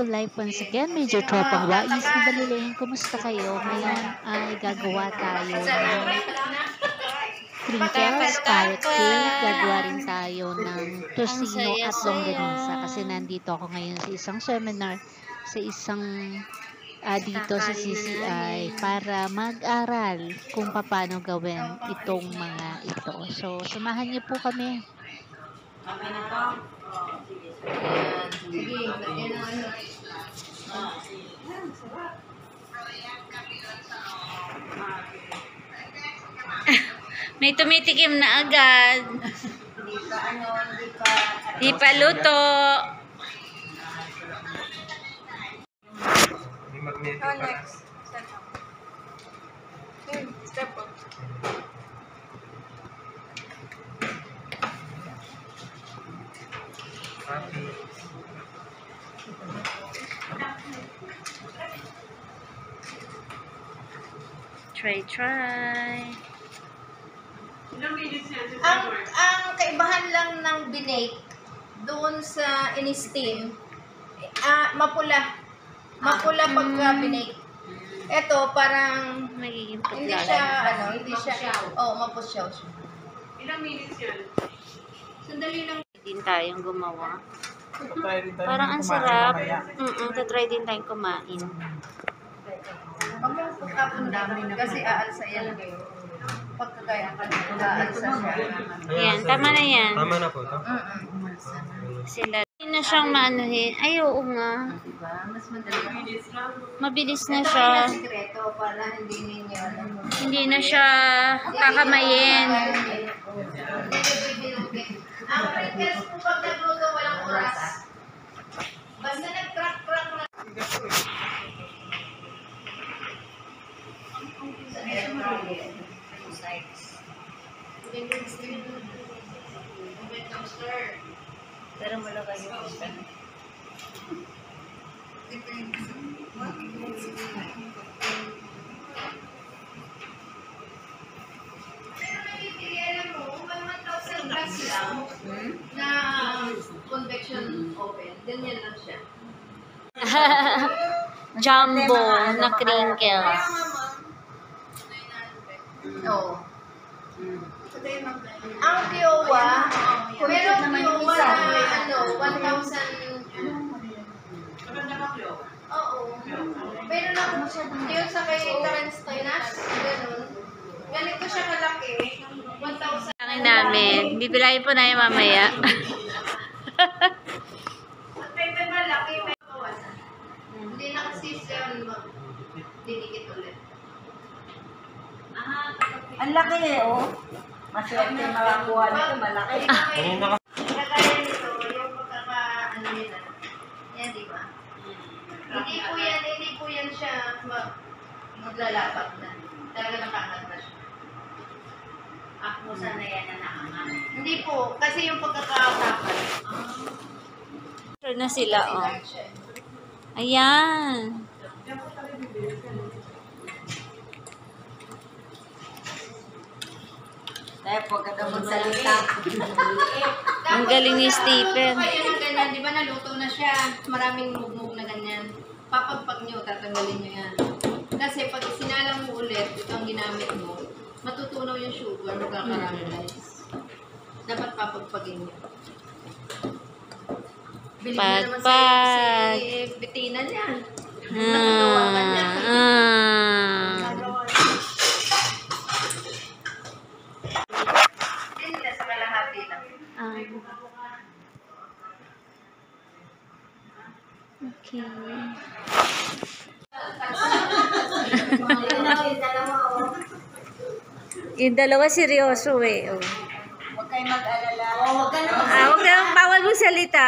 live once again, Major Tropang Wais na Balilehin. Kumusta kayo? Ngayon ay gagawa tayo ng crinkles, carrot cake. Gagawa rin tayo ng tocino at longganisa. Kasi nandito ako ngayon sa isang seminar, sa isang dito sa CCI para mag-aral kung paano gawin itong mga ito. So, samahan niyo po kami. Okay na to? Sige, lagyan na ano. May tumitikim na agad. Di pa luto. Next. Step up. Try. Ang kaibahan lang ng binake doon sa in-steam, mapula. Mapula pagka binake. Ito parang Magiging hindi putla siya lang. hindi siya mapusyaw siya. Ilang minutes yun? Sandali lang. Din tayong gumawa. Try rin tayo Parang ang kumain sarap. mamaya. Tatry din tayong kumain. Mamaya pagkapon dami kasi aalsa yan. Pagkagaya ka aalsa siya. Yan, tama na yan. Tama na po ito. Sila. Hindi na siyang maanuhin. Ay, oo nga. Diba? Mas madali. Mabilis na Ito siya. ay sikreto para hindi ninyo alam. Hindi na siya kakamayin. Ang crinkles po pag nagluto walang oras. Basta nag-crack na. Pero malagay yung isa. Alam mo, 1,000 plus lang na convection oven. Ganyan lang siya. Jumbo na crinkles. Oo. Ang Kiowa, meron Kiowa na 1,000. Oo. Pero na yun sa kay Terence Toynas, ganun. Ganito siya kalaki, 1,000. Ang namin. Bibilayin po na yung mamaya. At may malaki, may kawasan. Hindi na kasi siya dinikit ulit. Ang laki oh. Maswerte makakuha nito, malaki. Kanina ka. Kagaya nito, yung pagkaka-ano nila. Yan, di ba? Hindi po yan siya maglalapat na. Talaga nakaangat na siya. Ako sana yan na nakangat. Hindi po, kasi yung pagkakatapan. Sure na sila, oh. Ayan. Dahil huwag ka daw magsalita. Ang galing ni Stephen. Kaya ng ganyan, di ba naluto na siya? Maraming mugmug na ganyan. Papagpag nyo, tatanggalin nyo yan. Kasi pag sinalang mo ulit, ito ang ginamit mo, matutunaw yung sugar, magkakaramelize. Dapat papagpagin nyo. Bilhin mo naman Pagpag. si Bettina niya. Nakagawa ka niya. Hindi na sa kalahati lang. Okay. Yung dalawa seryoso eh. Oh. Huwag kayong mag-alala. Huwag ka na Huwag kang bawal mo salita.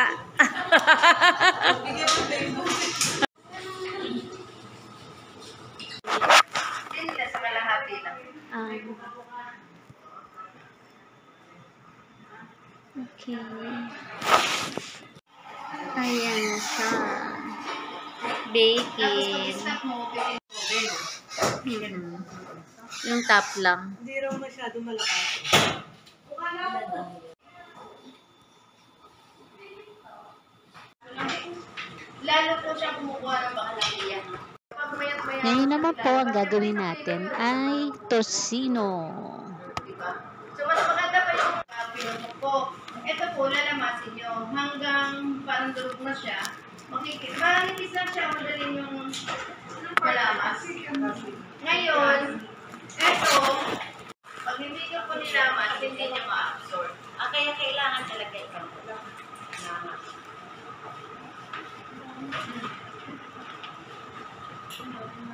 Hindi na sa kalahati lang. Okay. Ayan na siya. Baking. Stop mo, Yung top lang. Hindi raw masyado malakas. lalo po siya kumukuha ng bakalakiya. Pag mayat-maya, Ngayon naman po, ang gagawin natin ay tosino. diba? So, mas maganda pa yung pinupok. Ito po, lalamasin nyo. Hanggang parang durog na siya. Maninipis na siya, madaling yung malamas. Ngayon, ito, pag hindi nyo po nilamas, hindi nyo ma-absorb. Kaya kailangan talaga ikaw. Lamas.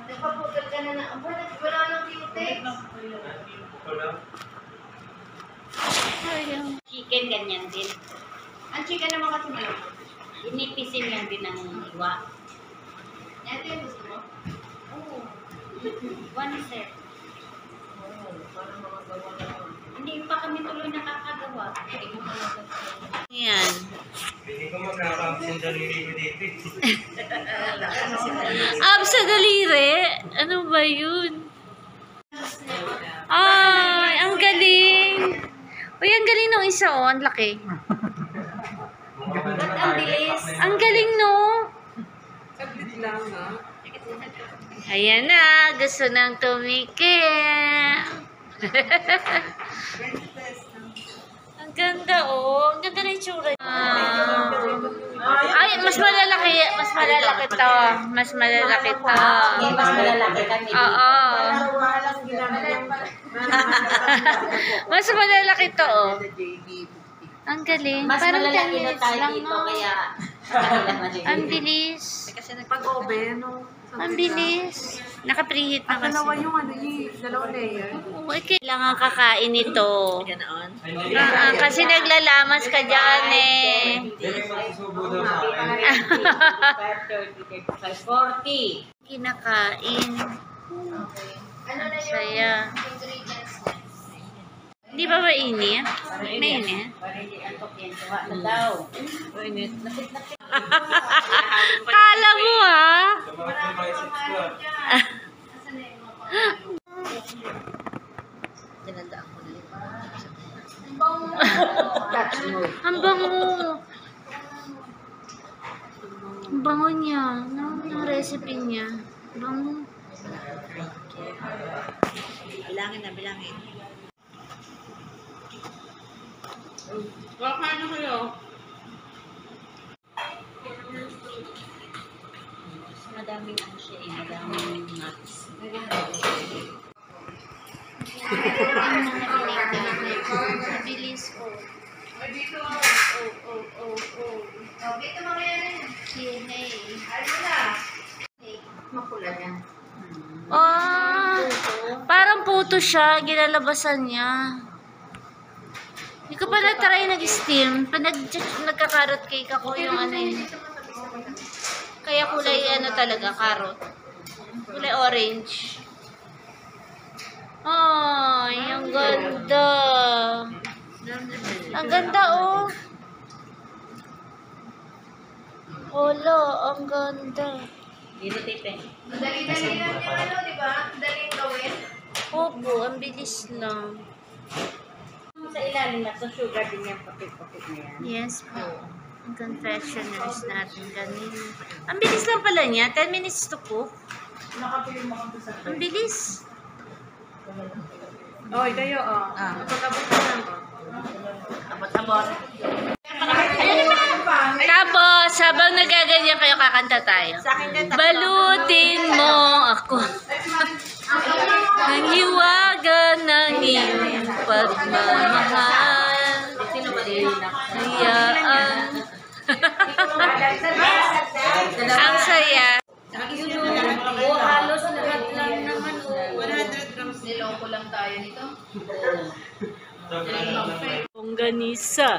Nagpapugol ka na na, wala nang cutex. Chicken ganyan din. Ang chicken naman kasi malambot. Inipisin yan din ng iwa. Ito yung gusto mo? Oo. One set. Hindi pa kami tuloy nakakagawa. Yan. Hindi ko magkakabs yung daliri ko dito. Abs sa daliri? Ano ba yun? Ay, ang galing. Uy, ang galing nung isa, oh. Ang laki. Ba't ang bilis? Ang galing, no? Ayan na. Gusto nang tumikip. Ang ganda, oh. Ang ganda na yung tsura. Ay, mas malalaki. Mas malalaki to. Mas malalaki to. Mas malalaki kami. Oo. Mas malalaki to, oh. Ang galing. Mas Parang 10 malalaki na minutes tayo lang, dito, no? kaya Ang bilis. Pag-oven, no? Ang bilis. Naka-preheat na kasi. Dalawa yung ano, yung dalawang layer. Oo, kailangan kakain ito. ganoon. Kasi naglalamas ka dyan, eh. Hindi magsusubo daw sa akin. 5:30, 5:40. Kinakain. Ano na yung Saya. ingredients niya? Di ba mainit? Mainit? Para hindi antok yan. Tuwa na daw. Kala mo, ha? Sa mga devices ko. Asan na yung mga pangalo? Tinandaan ko na yun. Ang bango. Ang bango niya. Ang recipe niya. Bango. Bilangin na, bilangin. Kakain na kayo. Madaming ano siya eh, madaming nuts. Bilis ko. Dito. Oh. Oh, dito mga yan. Kinay. Ano na? Mapula yan. Ah, parang puto siya. Ginalabasan niya. Hindi ko pa na-try nag-steam. Pag nagka-carrot cake ako yung ano yun. Kaya kulay ano talaga, carrot. Kulay orange. Ay, ang ganda. Ang ganda, oh. Olo, ang ganda. Dito tipin. Dali-dali lang yung ano, di ba? Daling gawin. Opo, ang bilis lang. Sa ilalim na sa sugar din yan, papit-papit na yan. Yes po. Ang confectioners natin kanina. Ang bilis lang pala niya. 10 minutes to cook. Ang bilis. Oh, kayo, oh. Pagkabot ka lang, oh. Abot-abot. Tapos, habang nagaganyan kayo, kakanta tayo. Balutin mo ako. Ang hiwaga ng iyong pagmamahal. Hayaan. Ang saya. Oh, halos lahat lang naman. 100 grams. Niloko lang tayo nito. Longganisa.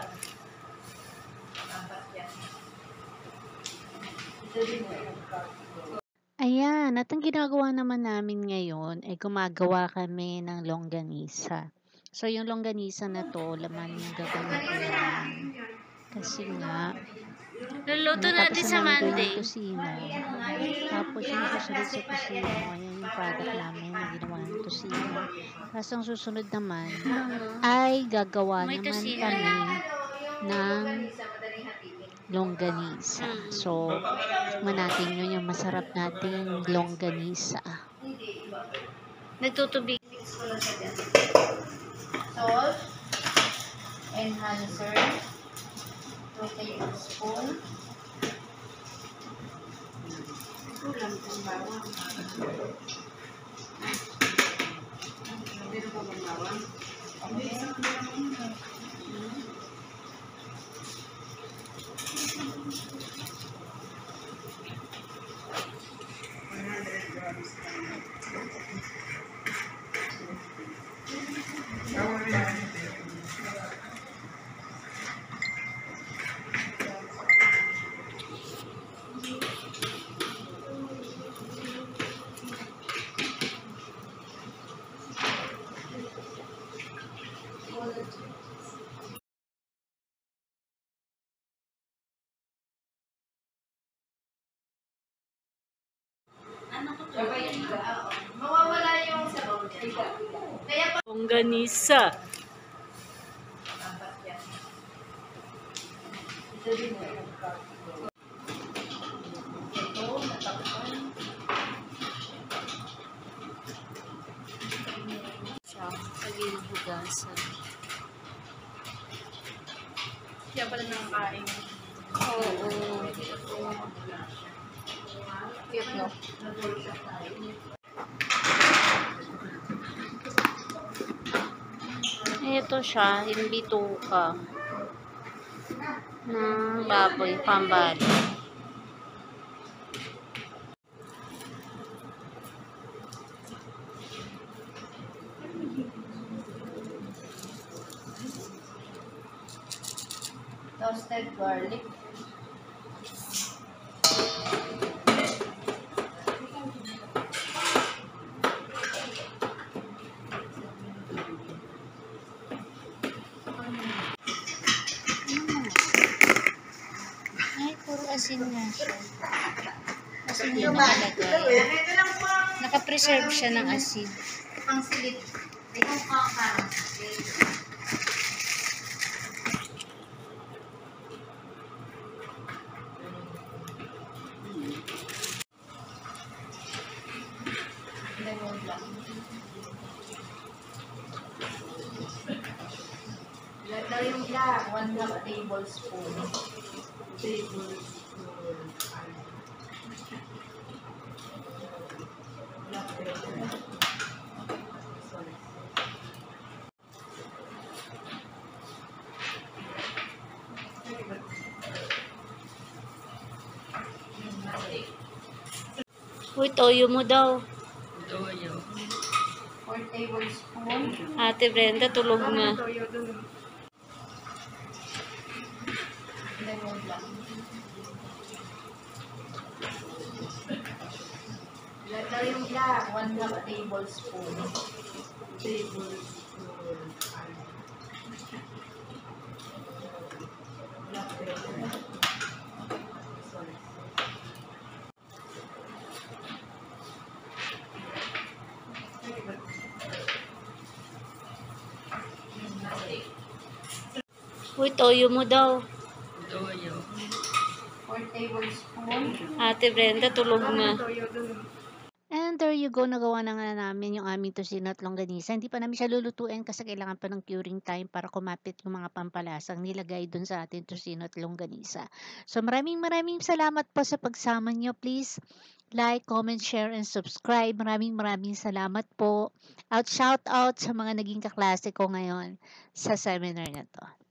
Ayan, at ang ginagawa naman namin ngayon ay gumagawa kami ng longganisa. So, yung longganisa na to, laman yung gagawin ko. Kasi nga, luluto natin sa Monday. Tusino. Tapos yung susunod sa tusino, ayan yung product namin na ginawa ng tusino. Tapos ang susunod naman ay gagawa naman kami ng Sa madaling hatiin. longganisa. So, tikman natin yun, yung masarap nating longganisa. Nagtutubig. Mix ko lang siya dyan. Salt. Enhancer. 2 tablespoon. Kulang kung bawang. Meron pa bang bawang? Mawawala yung sabaw niya. Kaya pa Longganisa. ito, natakpan. Siya, pag-ihugasan. Kaya pala nakakain. Oo. Cute, no? Ito siya, yung bituka ng baboy, pambali. Toasted garlic. Ay, puro asin nga siya. Asin yung nakalagay. Nakapreserve siya ng asin. Pang silit. Itong kakang. Lemon lang. Lagay yung black. 1/2 tablespoon. Uy, toyo mo daw. 4 tablespoon. Ate Brenda, tulog na. Lemon lang. Lagay yung black. 1/2 tablespoon. Uy, toyo mo daw. 4 tablespoon. Ate Brenda, tulog na. And there you go, nagawa na nga namin yung aming tocino at longganisa. Hindi pa namin siya lulutuin kasi kailangan pa ng curing time para kumapit yung mga pampalasang nilagay dun sa ating tocino at longganisa. So maraming salamat po sa pagsama nyo. Please like, comment, share, and subscribe. Maraming salamat po. Shout out sa mga naging kaklase ko ngayon sa seminar na to.